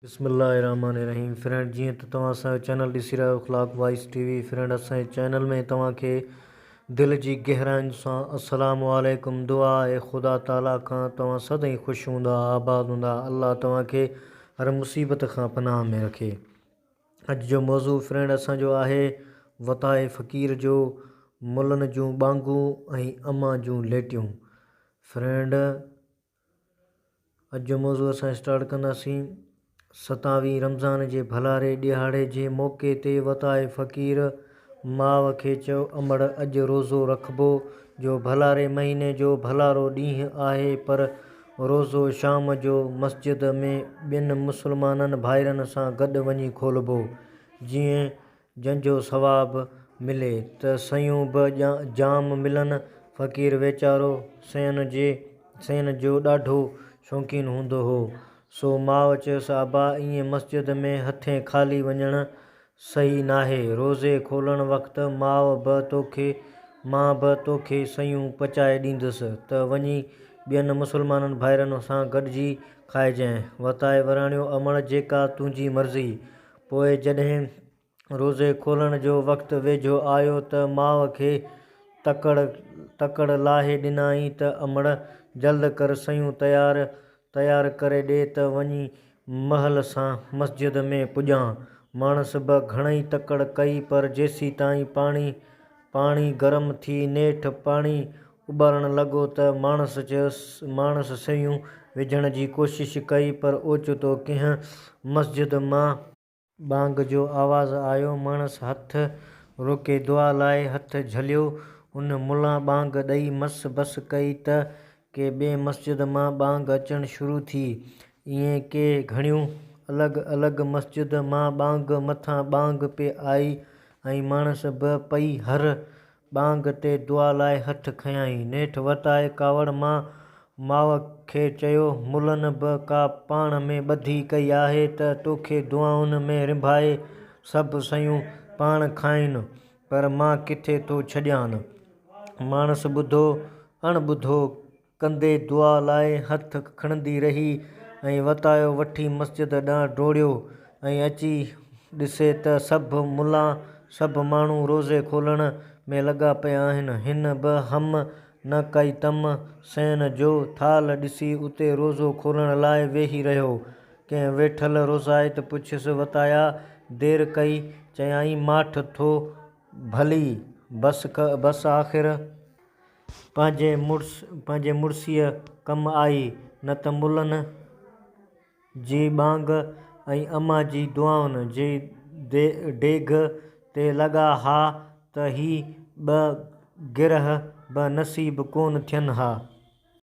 बिस्मिल्लाहिर्रहमानिर्रहीम। फ्रेंड, जी तो तव्हां असांजो चैनल ॾिसी रहियो ख़ुलाक वॉइस टीवी। फ्रेंड, असांजे चैनल में तव्हांखे दिल जी गहराइयुनि सां अस्सलामु अलैकुम दुआ आहे ख़ुदा ताला खां तव्हां सदाईं ख़ुशि हूंदा, आबाद हूंदा। अल्लाह तव्हांखे हर मुसीबत खां पनाह में रखे। अॼु जो मौज़ू फ्रेंड असांजो आहे वताए फ़क़ीर जो, मुलनि जूं ॿांगूं ऐं अम्मा जूं लेटियूं। फ्रेंड, अॼु जो मौज़ू असां स्टार्ट कंदासीं। 27 रमज़ान जे भलारे ॾिहाड़े जे मौक़े ते वताए फ़क़ीर माउ खे चयो, अमड़ अॼु रोज़ो रखिबो जो भलारे महीने जो भलारो ॾींहुं आहे, पर रोज़ो शाम जो मस्जिद में ॿियनि मुस्लमाननि भाइरनि सां गॾु वञी खोलिबो, जीअं जंहिंजो सवाबु मिले त सयूं बि जाम मिलनि। फ़क़ीर वीचारो सयुनि जो ॾाढो शौक़ीनु हूंदो हो, सो माउ चयोसि, अबा ईअं मस्जिद में हथे ख़ाली वञणु सही नाहे। रोज़े खोलण वक़्तु मां बि तोखे सयूं पचाए ॾींदुसि त वञी ॿियनि मुस्लमाननि भाइरनि सां गॾिजी खाइजांइ। वताए वराणियो, अमड़ जेका तुंहिंजी मर्ज़ी। पोइ जॾहिं रोज़े खोलण जो वक़्तु वेझो आयो त माउ खे तकड़ लाहे ॾिनाई त अमड़ जल्द कर, सयूं तयार करे ॾे त वञी महल सां मस्जिद में पुॼां। माणस बि घणई तकड़ कई, पर जेसी ताईं पाणी गरम थी नेठि पाणी उॿारणु लॻो त माणस सयूं विझण जी कोशिशि कई, पर ओचितो कंहिं मस्जिद मां ॿांग जो आवाज़ु आयो। माणस हथ रोके दुआ लाइ हथ झलियो। उन मुल्ला ॿांग ॾेई मस बस कई त के ॿिए मस्जिद मां ॿांग अचणु शुरू थी। ईअं के घणियूं अलॻि मस्जिद मां ॿांग मथां ॿांग पे आई, ऐं माणस बि पई हर ॿांग ते दुआ लाइ हथ खयाईं। नेठि वताए कावड़ माउ खे चयो, मुलनि बि का पाण में ॿधी कई आहे त तोखे दुआउनि में रिंभाए सभु सयूं पाण खाइनि, पर मां किथे थो छॾियानि। माणस ॿुधो अणॿुधो कंदे दुआ लाइ हथ खणंदी रही ऐं वतायो वठी मस्जिद ॾांहुं डोड़ियो ऐं अची ॾिसे त सभु माण्हू रोज़े खोलण में लॻा पिया आहिनि। हिन बि हम न कई तम सयुनि जो थाल ॾिसी उते रोज़ो खोलण लाइ वेही रहियो। कंहिं वेठल रोज़ाइत पुछियसि, वताया देरि कई? चयाईं, माठ थो भली, बस आख़िर पंहिंजे मुड़सीअ कमु आई, न त मुलनि जी ॿांग ऐं अम्मा जी दुआउनि जे डेघ ते लॻा हा त ही ॿ गिरह बि नसीब कोन थियनि हा।